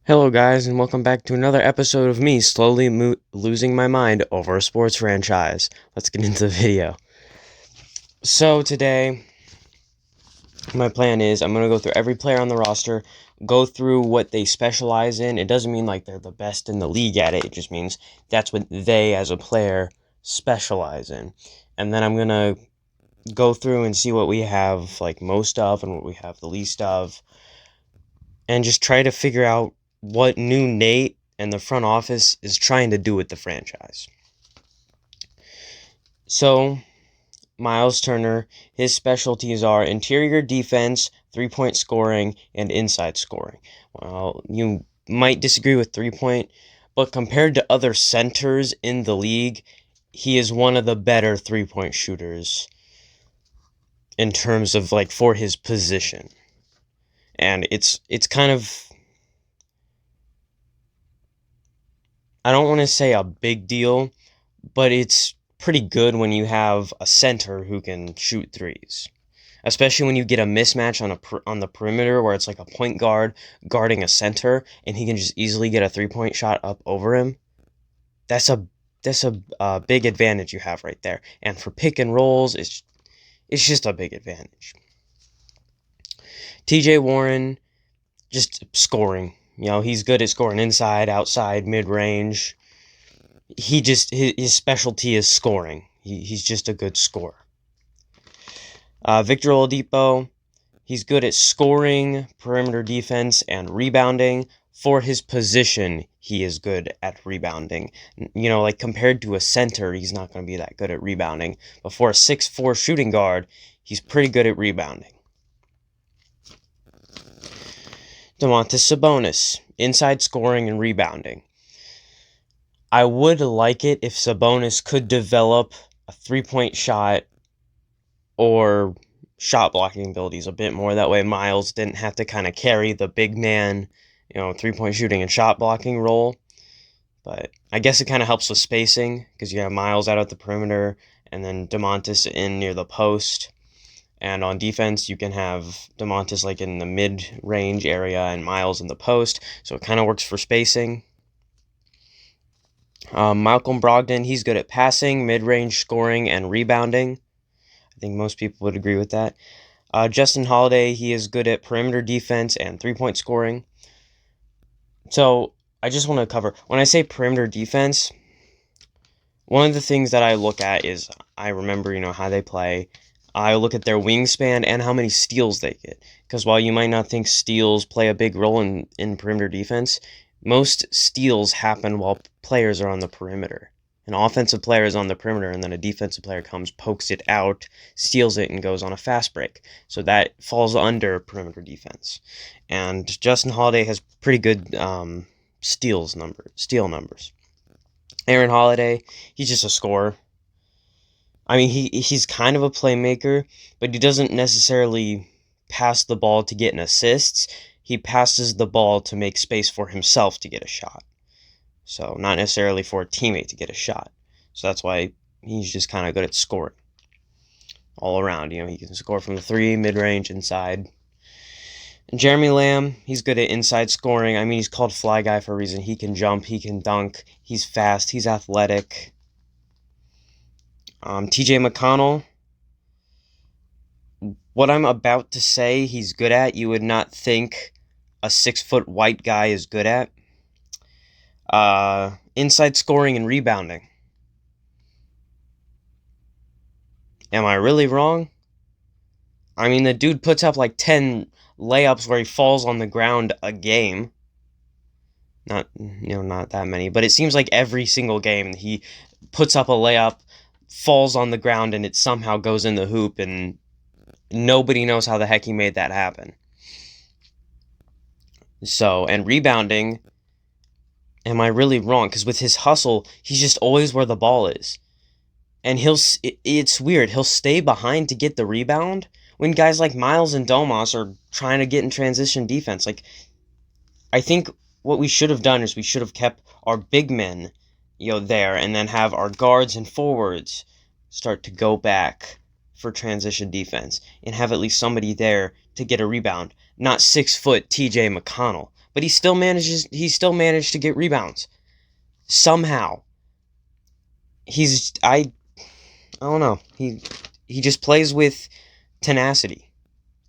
Hello guys, and welcome back to another episode of me slowly losing my mind over a sports franchise. Let's get into the video. So today, my plan is I'm going to go through every player on the roster, go through what they specialize in. It doesn't mean like they're the best in the league at it. It just means that's what they as a player specialize in. And then I'm going to go through and see what we have like most of and what we have the least of. And just try to figure out what new Nate and the front office is trying to do with the franchise. So, Miles Turner, his specialties are interior defense, three-point scoring, and inside scoring. Well, you might disagree with three-point, but compared to other centers in the league, he is one of the better three-point shooters in terms of like for his position. And it's kind of, I don't want to say a big deal, but it's pretty good when you have a center who can shoot threes. Especially when you get a mismatch on the perimeter where it's like a point guard guarding a center and he can just easily get a three-point shot up over him. That's a big advantage you have right there. And for pick and rolls, it's just a big advantage. TJ Warren, just scoring. You know, he's good at scoring inside, outside, mid-range. His specialty is scoring. He's just a good scorer. Victor Oladipo, he's good at scoring, perimeter defense, and rebounding. For his position, he is good at rebounding. You know, like compared to a center, he's not going to be that good at rebounding. But for a 6'4" shooting guard, he's pretty good at rebounding. Domantas Sabonis, inside scoring and rebounding. I would like it if Sabonis could develop a three-point shot or shot blocking abilities a bit more. That way Miles didn't have to kind of carry the big man, three-point shooting and shot blocking role. But I guess it kind of helps with spacing because you have Miles out at the perimeter and then Domantas in near the post. And on defense, you can have Domantas like in the mid-range area and Miles in the post. So it kind of works for spacing. Malcolm Brogdon, he's good at passing, mid-range scoring, and rebounding. I think most people would agree with that. Justin Holiday, he is good at perimeter defense and three-point scoring. So I just want to cover, when I say perimeter defense, one of the things that I look at is I remember, how they play. I look at their wingspan and how many steals they get. Because while you might not think steals play a big role in perimeter defense, most steals happen while players are on the perimeter. An offensive player is on the perimeter, and then a defensive player comes, pokes it out, steals it, and goes on a fast break. So that falls under perimeter defense. And Justin Holiday has pretty good steal numbers. Aaron Holiday, he's just a scorer. I mean, he's kind of a playmaker, but he doesn't necessarily pass the ball to get an assist. He passes the ball to make space for himself to get a shot. So, not necessarily for a teammate to get a shot. So that's why he's just kind of good at scoring. All around, he can score from the three, mid-range, inside. And Jeremy Lamb, he's good at inside scoring. I mean, he's called Fly Guy for a reason. He can jump, he can dunk, he's fast, he's athletic. TJ McConnell, what I'm about to say he's good at, you would not think a 6-foot white guy is good at. Inside scoring and rebounding. Am I really wrong? I mean, the dude puts up like 10 layups where he falls on the ground a game. Not that many, but it seems like every single game he puts up a layup, falls on the ground, and it somehow goes in the hoop, and nobody knows how the heck he made that happen. So, and rebounding, am I really wrong? Because with his hustle, he's just always where the ball is. And it's weird, he'll stay behind to get the rebound when guys like Miles and Domas are trying to get in transition defense. Like, I think what we should have done is we should have kept our big men there, and then have our guards and forwards start to go back for transition defense and have at least somebody there to get a rebound. Not 6-foot TJ McConnell. but he still managed to get rebounds somehow. I don't know. He just plays with tenacity,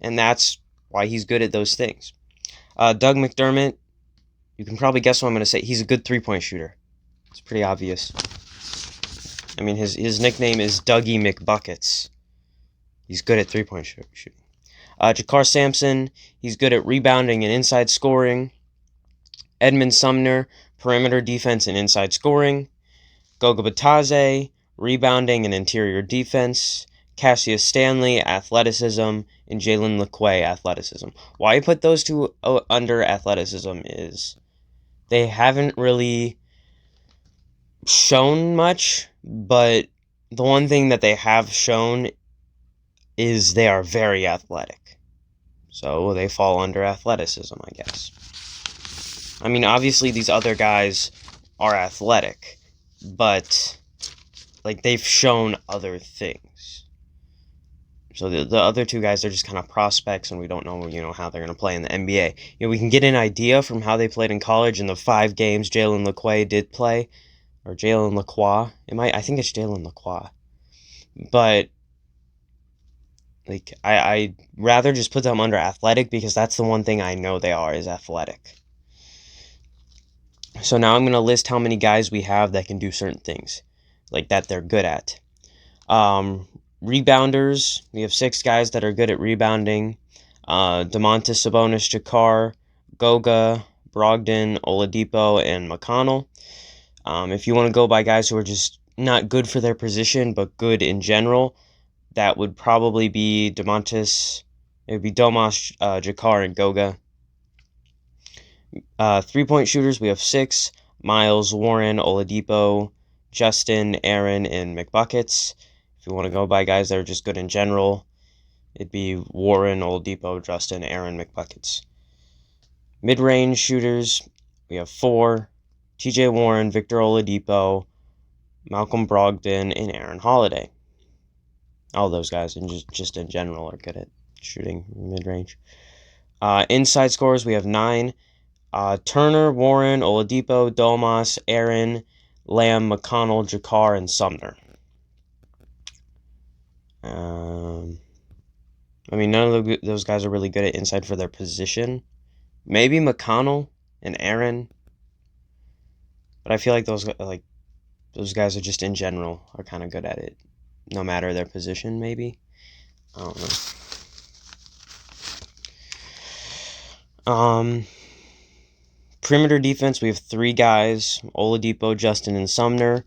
and that's why he's good at those things. Doug McDermott, you can probably guess what I'm going to say. He's a good three-point shooter. It's pretty obvious. I mean, his nickname is Dougie McBuckets. He's good at three-point shooting. Jakar Sampson, he's good at rebounding and inside scoring. Edmund Sumner, perimeter defense and inside scoring. Goga Batadze, rebounding and interior defense. Cassius Stanley, athleticism, and Jalen LeQuay, athleticism. Why I put those two under athleticism is they haven't really shown much, but the one thing that they have shown is they are very athletic. So they fall under athleticism, I guess. I mean, obviously these other guys are athletic, but like they've shown other things. So the other two guys, they're just kind of prospects, and we don't know, how they're going to play in the NBA. We can get an idea from how they played in college in the 5 games Jalen LeQuay did play, or Jalen LeQuay. I think it's Jalen LeQuay. But like I'd rather just put them under athletic because that's the one thing I know they are, is athletic. So now I'm going to list how many guys we have that can do certain things, like that they're good at. Rebounders, we have 6 guys that are good at rebounding. Domantas Sabonis, Jakar, Goga, Brogdon, Oladipo, and McConnell. If you want to go by guys who are just not good for their position, but good in general, that would probably be Domas, Jakar, and Goga. 3-point shooters, we have 6. Miles, Warren, Oladipo, Justin, Aaron, and McBuckets. If you want to go by guys that are just good in general, it'd be Warren, Oladipo, Justin, Aaron, McBuckets. Mid-range shooters, we have 4. TJ Warren, Victor Oladipo, Malcolm Brogdon, and Aaron Holiday. All those guys, and just in general, are good at shooting mid-range. Inside scorers, we have 9. Turner, Warren, Oladipo, Domas, Aaron, Lamb, McConnell, Jakar, and Sumner. None of those guys are really good at inside for their position. Maybe McConnell and Aaron, but I feel like those guys are just in general are kind of good at it, no matter their position. Maybe, I don't know. Perimeter defense, we have 3 guys: Oladipo, Justin, and Sumner.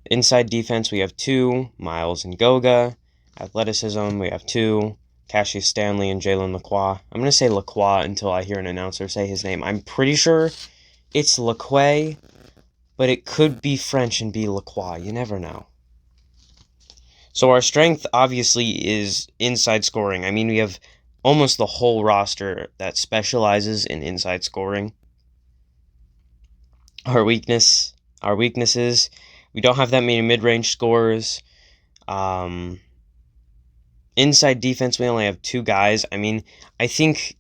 Inside defense, we have 2, Miles and Goga. Athleticism, we have 2, Cassius Stanley and Jalen LeQuay. I'm going to say LeQuay until I hear an announcer say his name. I'm pretty sure it's LeQuay, but it could be French and be LeQuay. You never know. So our strength, obviously, is inside scoring. We have almost the whole roster that specializes in inside scoring. Our weaknesses, we don't have that many mid-range scorers. Inside defense, we only have 2 guys. I think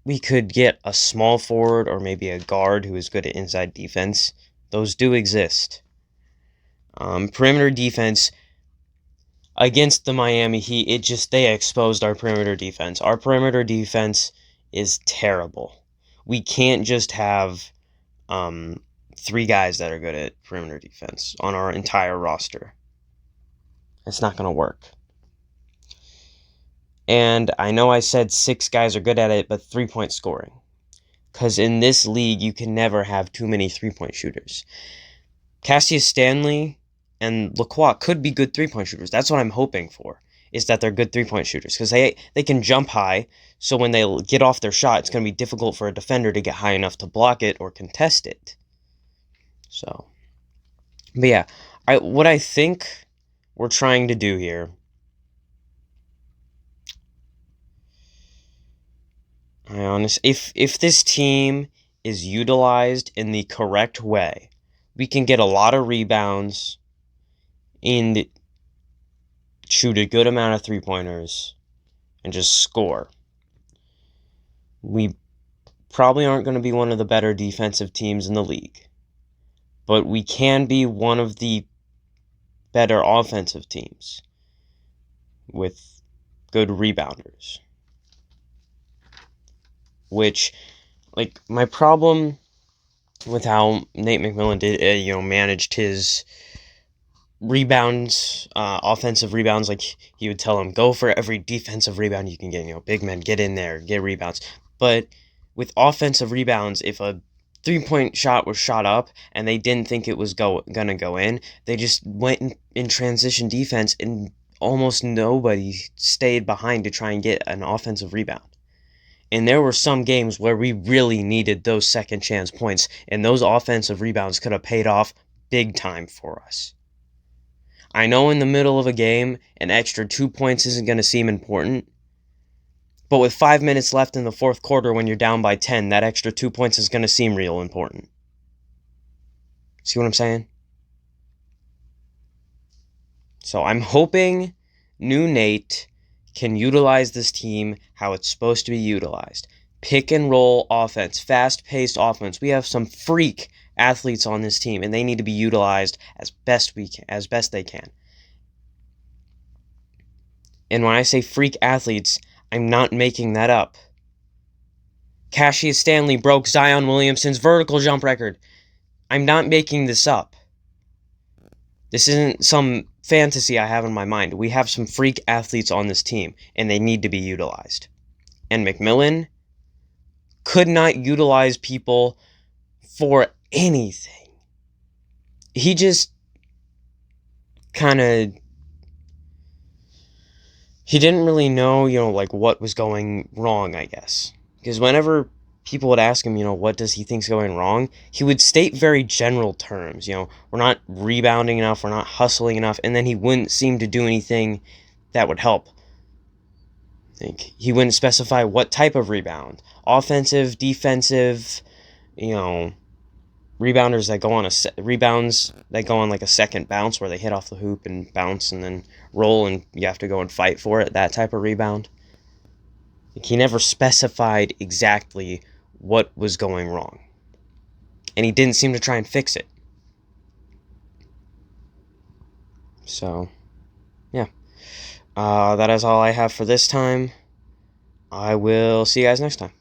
we could get a small forward or maybe a guard who is good at inside defense. Those do exist. Perimeter defense, against the Miami Heat, they exposed our perimeter defense. Our perimeter defense is terrible. We can't just have 3 guys that are good at perimeter defense on our entire roster. It's not going to work. And I know I said 6 guys are good at it, but 3-point scoring. Because in this league, you can never have too many 3-point shooters. Cassius Stanley and LeQuay could be good 3-point shooters. That's what I'm hoping for, is that they're good 3-point shooters. Because they can jump high, so when they get off their shot, it's going to be difficult for a defender to get high enough to block it or contest it. So, but yeah, what I think we're trying to do here, if this team is utilized in the correct way, we can get a lot of rebounds and shoot a good amount of 3-pointers and just score. We probably aren't going to be one of the better defensive teams in the league, but we can be one of the better offensive teams with good rebounders. Which, like, my problem with how Nate McMillan did, managed his rebounds, offensive rebounds, like he would tell them, go for every defensive rebound you can get. Big men, get in there, get rebounds. But with offensive rebounds, if a 3-point shot was shot up and they didn't think it was gonna go in, they just went in transition defense, and almost nobody stayed behind to try and get an offensive rebound. And there were some games where we really needed those second chance points, and those offensive rebounds could have paid off big time for us. I know in the middle of a game, an extra 2 points isn't going to seem important, but with 5 minutes left in the fourth quarter when you're down by 10, that extra 2 points is going to seem real important. See what I'm saying? So I'm hoping new Nate can utilize this team how it's supposed to be utilized. Pick and roll offense, fast-paced offense. We have some freak athletes on this team, and they need to be utilized as best they can. And when I say freak athletes, I'm not making that up. Cassius Stanley broke Zion Williamson's vertical jump record. I'm not making this up. This isn't some fantasy I have in my mind. We have some freak athletes on this team, and they need to be utilized. And McMillan could not utilize people for anything. He just kind of... He didn't really know, like what was going wrong, I guess. Because whenever people would ask him, what does he think's going wrong, he would state very general terms. We're not rebounding enough, we're not hustling enough, and then he wouldn't seem to do anything that would help. Like, he wouldn't specify what type of rebound. Offensive, defensive, rebounds that go on like a second bounce where they hit off the hoop and bounce and then roll and you have to go and fight for it, that type of rebound. Like, he never specified exactly what was going wrong. And he didn't seem to try and fix it. So, yeah. That is all I have for this time. I will see you guys next time.